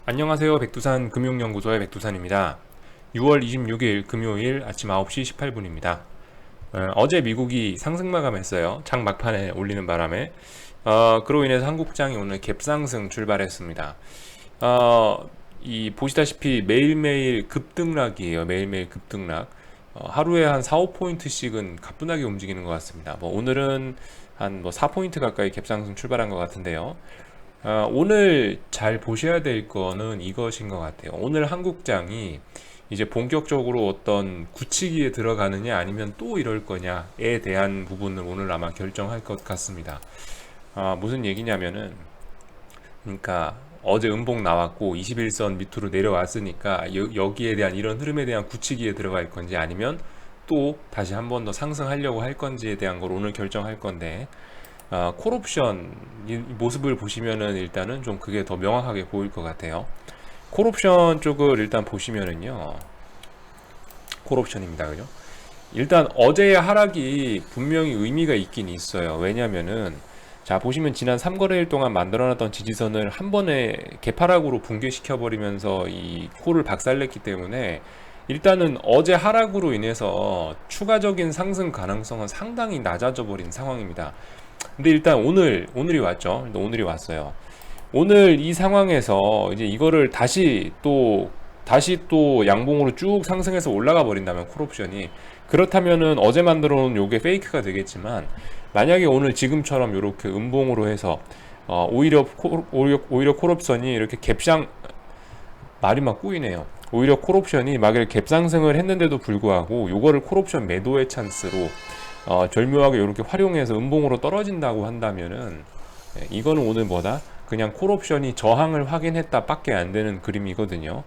안녕하세요. 백두산 금융연구소의 백두산입니다. 6월 26일 금요일 아침 9시 18분입니다. 어제 미국이 상승 마감했어요. 장 막판에 올리는 바람에. 그로 인해서 한국장이 오늘 갭상승 출발했습니다. 보시다시피 매일매일 급등락이에요. 매일매일 급등락. 하루에 한 4, 5포인트씩은 가뿐하게 움직이는 것 같습니다. 오늘은 한 4포인트 가까이 갭상승 출발한 것 같은데요. 오늘 잘 보셔야 될 거는 이것인 것 같아요. 오늘 한국장이 이제 본격적으로 어떤 굳히기에 들어가느냐 아니면 또 이럴 거냐에 대한 부분을 오늘 아마 결정할 것 같습니다. 무슨 얘기냐면은, 그러니까 어제 음봉 나왔고 21선 밑으로 내려왔으니까 여기에 대한 이런 흐름에 대한 굳히기에 들어갈 건지 아니면 또 다시 한 번 더 상승하려고 할 건지에 대한 걸 오늘 결정할 건데, 콜옵션 이 모습을 보시면은 일단은 좀 그게 더 명확하게 보일 것 같아요. 콜옵션 쪽을 일단 보시면은요, 콜옵션입니다. 그죠? 일단 어제의 하락이 분명히 의미가 있긴 있어요. 왜냐면은, 자, 보시면 지난 3거래일 동안 만들어놨던 지지선을 한 번에 개파락으로 붕괴시켜 버리면서 이 콜을 박살냈기 때문에 일단은 어제 하락으로 인해서 추가적인 상승 가능성은 상당히 낮아져 버린 상황입니다. 근데 일단 오늘이 왔죠. 오늘이 왔어요. 오늘 이 상황에서 이제 이거를 다시 또 양봉으로 쭉 상승해서 올라가 버린다면, 콜옵션이, 그렇다면은 어제 만들어 놓은 요게 페이크가 되겠지만, 만약에 오늘 지금처럼 이렇게 음봉으로 해서 오히려 콜옵션이 이렇게 갭상, 말이 막 꼬이네요. 오히려 콜옵션이 막 이렇게 갭상승을 했는데도 불구하고 요거를 콜옵션 매도의 찬스로 절묘하게 이렇게 활용해서 음봉으로 떨어진다고 한다면은, 이거는 오늘 뭐다? 그냥 콜옵션이 저항을 확인했다 밖에 안 되는 그림이거든요.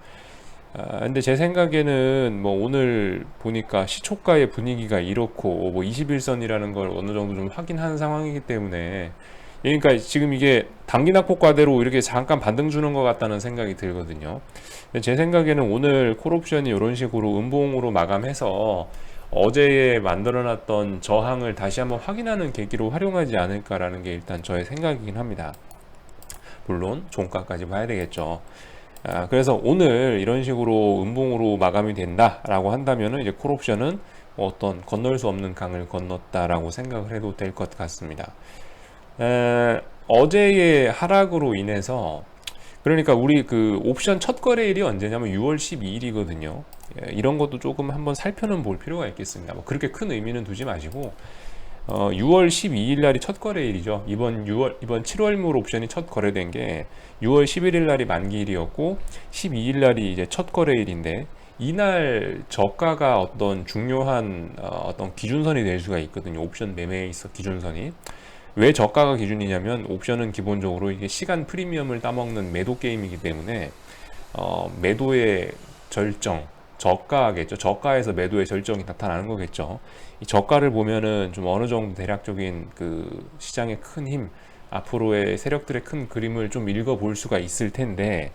근데 제 생각에는 오늘 보니까 시초가의 분위기가 이렇고 21선이라는 걸 어느 정도 좀 확인한 상황이기 때문에, 그러니까 지금 이게 단기 낙폭과대로 이렇게 잠깐 반등 주는 것 같다는 생각이 들거든요. 근데 제 생각에는 오늘 콜옵션이 이런 식으로 음봉으로 마감해서 어제에 만들어놨던 저항을 다시 한번 확인하는 계기로 활용하지 않을까라는 게 일단 저의 생각이긴 합니다. 물론 종가까지 봐야 되겠죠. 그래서 오늘 이런 식으로 음봉으로 마감이 된다라고 한다면은 이제 콜옵션은 어떤 건널 수 없는 강을 건넜다라고 생각을 해도 될 것 같습니다. 어제의 하락으로 인해서, 그러니까 우리 그 옵션 첫 거래일이 언제냐면 6월 12일이거든요. 이런 것도 조금 한번 살펴는 볼 필요가 있겠습니다. 그렇게 큰 의미는 두지 마시고, 6월 12일 날이 첫 거래일이죠. 이번 7월물 옵션이 첫 거래된 게 6월 11일 날이 만기일이었고 12일 날이 이제 첫 거래일인데, 이날 저가가 어떤 중요한 어떤 기준선이 될 수가 있거든요. 옵션 매매에 있어 기준선이. 왜 저가가 기준이냐면, 옵션은 기본적으로 이게 시간 프리미엄을 따먹는 매도 게임이기 때문에 매도의 절정, 저가겠죠. 저가에서 매도의 절정이 나타나는 거겠죠. 이 저가를 보면은 좀 어느 정도 대략적인 그 시장의 큰 힘, 앞으로의 세력들의 큰 그림을 좀 읽어볼 수가 있을 텐데,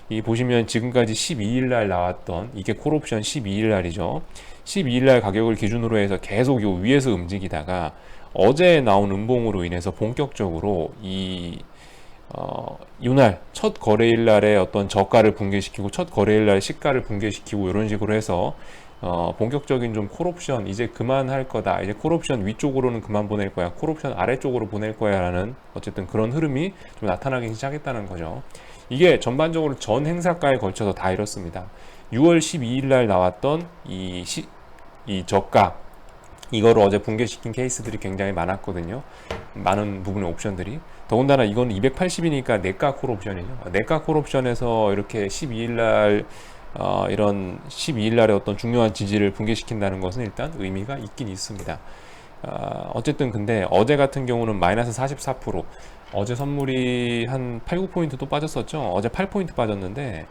이 보시면 지금까지 12일 날 나왔던 이게 콜옵션 12일 날이죠. 12일 날 가격을 기준으로 해서 계속 요 위에서 움직이다가 어제 나온 음봉으로 인해서 본격적으로 이날 첫 거래일 날에 어떤 저가를 붕괴시키고 첫 거래일 날의 시가를 붕괴시키고 이런 식으로 해서 본격적인 좀 콜옵션 이제 그만할 거다, 이제 콜옵션 위쪽으로는 그만 보낼 거야, 콜옵션 아래쪽으로 보낼 거야 라는 어쨌든 그런 흐름이 좀 나타나기 시작했다는 거죠. 이게 전반적으로 전 행사가에 걸쳐서 다 이렇습니다. 6월 12일 날 나왔던 이 저가, 이거를 어제 붕괴시킨 케이스들이 굉장히 많았거든요. 많은 부분의 옵션들이. 더군다나 이건 280이니까 내가 콜 옵션이죠. 내가 콜 옵션에서 이렇게 12일날 이런 12일날의 어떤 중요한 지지를 붕괴시킨다는 것은 일단 의미가 있긴 있습니다. 어쨌든 근데 어제 같은 경우는 마이너스 44%, 어제 선물이 한 8, 9포인트 또 빠졌었죠. 어제 8포인트 빠졌는데,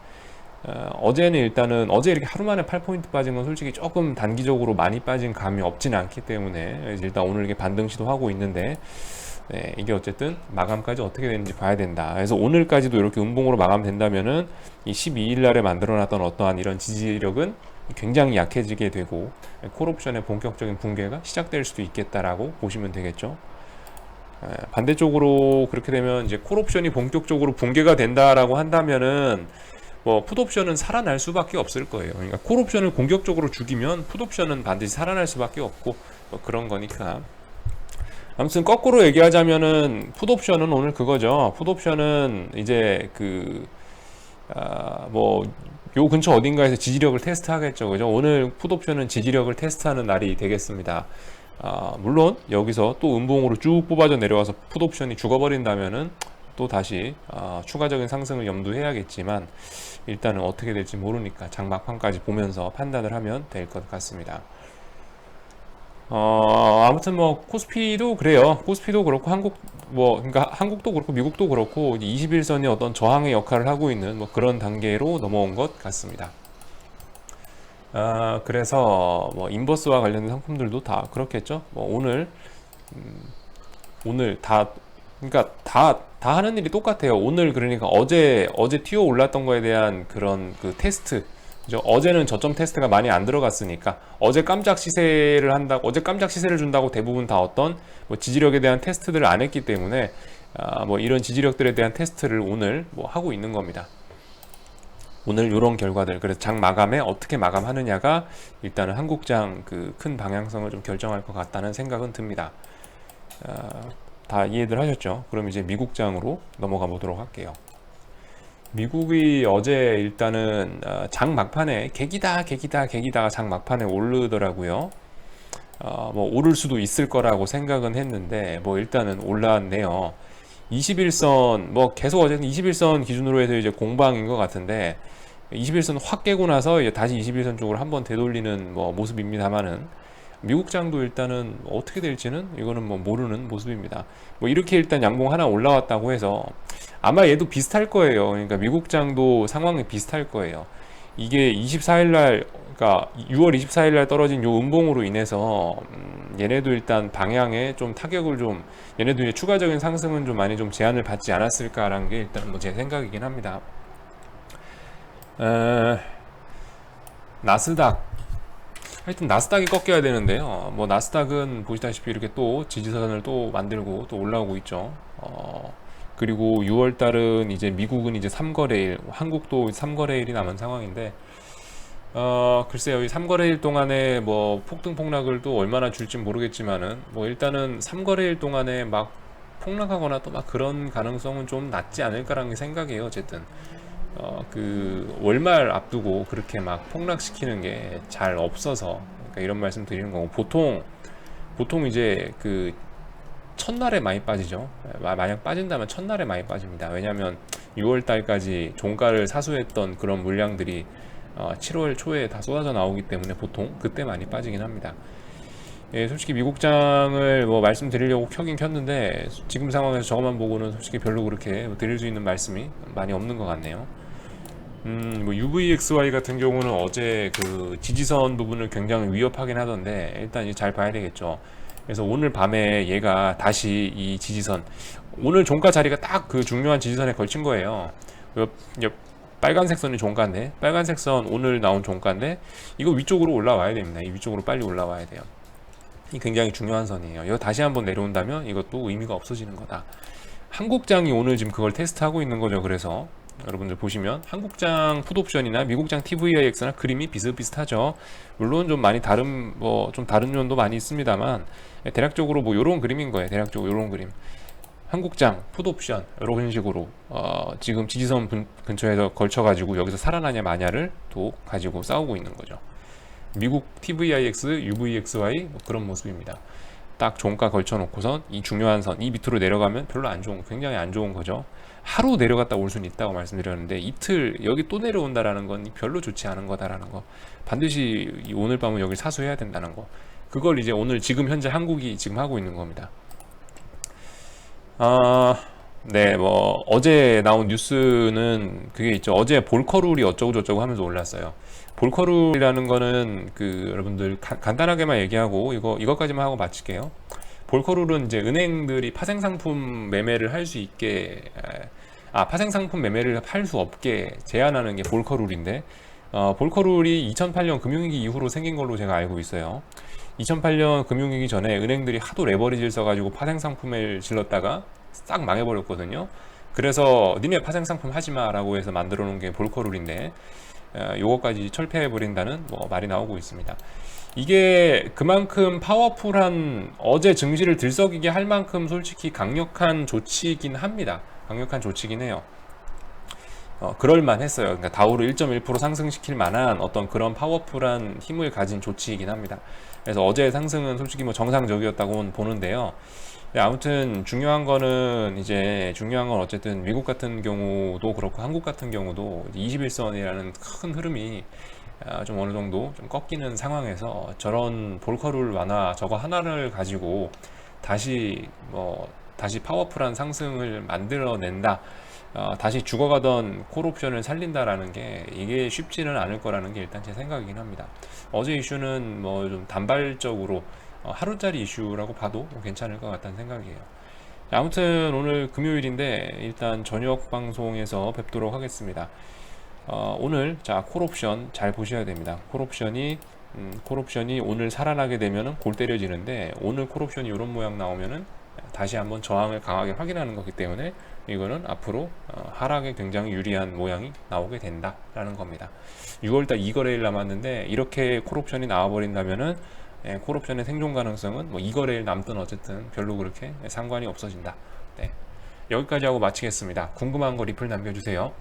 어제는 일단은 어제 이렇게 하루 만에 8포인트 빠진 건 솔직히 조금 단기적으로 많이 빠진 감이 없진 않기 때문에 일단 오늘 이렇게 반등 시도하고 있는데, 이게 어쨌든 마감까지 어떻게 되는지 봐야 된다. 그래서 오늘까지도 이렇게 음봉으로 마감된다면은 이 12일 날에 만들어놨던 어떠한 이런 지지력은 굉장히 약해지게 되고 콜옵션의 본격적인 붕괴가 시작될 수도 있겠다라고 보시면 되겠죠. 반대쪽으로 그렇게 되면 이제 콜옵션이 본격적으로 붕괴가 된다라고 한다면은 뭐 풋옵션은 살아날 수밖에 없을 거예요. 그러니까 콜옵션을 공격적으로 죽이면 풋옵션은 반드시 살아날 수밖에 없고 뭐 그런 거니까. 아무튼 거꾸로 얘기하자면은 풋옵션은 오늘 그거죠. 풋옵션은 이제 뭐 요 근처 어딘가에서 지지력을 테스트하겠죠, 그죠? 오늘 풋옵션은 지지력을 테스트하는 날이 되겠습니다. 물론 여기서 또 음봉으로 쭉 뽑아져 내려와서 풋옵션이 죽어버린다면은 또 다시 추가적인 상승을 염두해야겠지만 일단은 어떻게 될지 모르니까 장막판까지 보면서 판단을 하면 될 것 같습니다. 아무튼 뭐 코스피도 그래요. 코스피도 그렇고 그러니까 한국도 그렇고 미국도 그렇고 21선이 어떤 저항의 역할을 하고 있는 뭐 그런 단계로 넘어온 것 같습니다. 그래서 뭐 인버스와 관련된 상품들도 다 그렇겠죠. 뭐 오늘 그러니까 다 하는 일이 똑같아요. 오늘 그러니까 어제 튀어 올랐던 거에 대한 그런 그 테스트. 그죠? 어제는 저점 테스트가 많이 안 들어갔으니까 어제 깜짝 시세를 준다고 대부분 다 어떤 뭐 지지력에 대한 테스트들을 안 했기 때문에 뭐 이런 지지력들에 대한 테스트를 오늘 뭐 하고 있는 겁니다. 오늘 이런 결과들, 그래서 장 마감에 어떻게 마감하느냐가 일단은 한국장 그 큰 방향성을 좀 결정할 것 같다는 생각은 듭니다. 다 이해들 하셨죠? 그럼 이제 미국장으로 넘어가 보도록 할게요. 미국이 어제 일단은 장 막판에 계기다 장 막판에 오르더라고요. 뭐 오를 수도 있을 거라고 생각은 했는데 뭐 일단은 올랐네요. 21선 뭐 계속 어제는 21선 기준으로 해서 이제 공방인 것 같은데 21선 확 깨고 나서 이제 다시 21선 쪽으로 한번 되돌리는 뭐 모습입니다만은 미국장도 일단은 어떻게 될지는 이거는 뭐 모르는 모습입니다. 뭐 이렇게 일단 양봉 하나 올라왔다고 해서 아마 얘도 비슷할 거예요. 그러니까 미국장도 상황이 비슷할 거예요. 이게 24일날 그러니까 6월 24일날 떨어진 요 음봉으로 인해서 얘네도 일단 방향에 좀 타격을 좀 얘네도 이제 추가적인 상승은 좀 많이 좀 제한을 받지 않았을까라는 게 일단 뭐 제 생각이긴 합니다. 나스닥 하여튼 나스닥이 꺾여야 되는데요. 뭐 나스닥은 보시다시피 이렇게 또 지지선을 또 만들고 또 올라오고 있죠. 그리고 6월 달은 이제 미국은 이제 3거래일, 한국도 3거래일이 남은 상황인데 글쎄요, 이 3거래일 동안에 뭐 폭등 폭락을 또 얼마나 줄지 모르겠지만은 뭐 일단은 3거래일 동안에 막 폭락하거나 또 막 그런 가능성은 좀 낮지 않을까라는 생각이에요. 어쨌든 그 월말 앞두고 그렇게 막 폭락시키는 게 잘 없어서 그러니까 이런 말씀 드리는 거고 보통 이제 그 첫날에 많이 빠지죠. 만약 빠진다면 첫날에 많이 빠집니다. 왜냐하면 6월 달까지 종가를 사수했던 그런 물량들이 7월 초에 다 쏟아져 나오기 때문에 보통 그때 많이 빠지긴 합니다. 예, 솔직히 미국장을 뭐 말씀드리려고 켜긴 켰는데 지금 상황에서 저것만 보고는 솔직히 별로 그렇게 드릴 수 있는 말씀이 많이 없는 것 같네요. 뭐 UVXY 같은 경우는 어제 그 지지선 부분을 굉장히 위협하긴 하던데 일단 이제 잘 봐야 되겠죠. 그래서 오늘 밤에 얘가 다시 이 지지선 오늘 종가 자리가 딱 그 중요한 지지선에 걸친 거예요. 빨간색 선이 종가인데 빨간색 선 오늘 나온 종가인데 이거 위쪽으로 올라와야 됩니다. 이 위쪽으로 빨리 올라와야 돼요. 이 굉장히 중요한 선이에요. 이거 다시 한번 내려온다면 이것도 의미가 없어지는 거다. 한국장이 오늘 지금 그걸 테스트하고 있는 거죠. 그래서 여러분들 보시면 한국장 풋옵션이나 미국장 TVIX나 그림이 비슷비슷하죠. 물론 좀 많이 좀 다른 면도 많이 있습니다만 대략적으로 뭐 요런 그림인 거예요. 대략적으로 요런 그림. 한국장 풋옵션 이런 식으로 지금 지지선 근처에서 걸쳐가지고 여기서 살아나냐 마냐를 또 가지고 싸우고 있는 거죠. 미국 TVIX, UVXY 뭐 그런 모습입니다. 딱 종가 걸쳐놓고선 이 중요한 선, 이 밑으로 내려가면 별로 안 좋은, 굉장히 안 좋은 거죠. 하루 내려갔다 올 수는 있다고 말씀드렸는데 이틀 여기 또 내려온다라는 건 별로 좋지 않은 거다라는 거. 반드시 오늘 밤은 여기 사수해야 된다는 거. 그걸 이제 오늘 지금 현재 한국이 지금 하고 있는 겁니다. 네, 뭐 어제 나온 뉴스는 그게 있죠. 어제 볼커룰이 어쩌고 저쩌고 하면서 올랐어요. 볼커룰이라는 거는 그 여러분들 간단하게만 얘기하고 이것까지만 하고 마칠게요. 볼커룰은 이제 은행들이 파생상품 매매를 할 수 있게 파생상품 매매를 할 수 없게 제한하는 게 볼커룰인데 볼커룰이 2008년 금융위기 이후로 생긴 걸로 제가 알고 있어요. 2008년 금융위기 전에 은행들이 하도 레버리지를 써가지고 파생상품을 질렀다가 싹 망해버렸거든요. 그래서 니네 파생 상품 하지 마라고 해서 만들어 놓은 게 볼커룰인데 요거까지 철폐해 버린다는 뭐 말이 나오고 있습니다. 이게 그만큼 파워풀한 어제 증시를 들썩이게 할 만큼 솔직히 강력한 조치이긴 합니다. 강력한 조치긴 해요. 그럴만 했어요. 그러니까 다우를 1.1% 상승시킬 만한 어떤 그런 파워풀한 힘을 가진 조치이긴 합니다. 그래서 어제의 상승은 솔직히 뭐 정상적이었다고 보는데요. 아무튼 중요한 거는 어쨌든 미국 같은 경우도 그렇고 한국 같은 경우도 21선이라는 큰 흐름이 좀 어느 정도 좀 꺾이는 상황에서 저런 볼커룰 완화 저거 하나를 가지고 다시 파워풀한 상승을 만들어낸다. 다시 죽어가던 콜옵션을 살린다라는 게 이게 쉽지는 않을 거라는 게 일단 제 생각이긴 합니다. 어제 이슈는 뭐 좀 단발적으로 하루짜리 이슈라고 봐도 괜찮을 것 같다는 생각이에요. 아무튼 오늘 금요일인데 일단 저녁 방송에서 뵙도록 하겠습니다. 오늘 자 콜옵션 잘 보셔야 됩니다. 콜옵션이 오늘 살아나게 되면은 골 때려지는데 오늘 콜옵션이 이런 모양 나오면은 다시 한번 저항을 강하게 확인하는 거기 때문에 이거는 앞으로 하락에 굉장히 유리한 모양이 나오게 된다라는 겁니다. 6월달 2거래일 남았는데 이렇게 콜옵션이 나와버린다면은 콜옵션의 생존 가능성은 뭐 2거래일 남든 어쨌든 별로 그렇게 상관이 없어진다. 네. 여기까지 하고 마치겠습니다. 궁금한 거 리플 남겨주세요.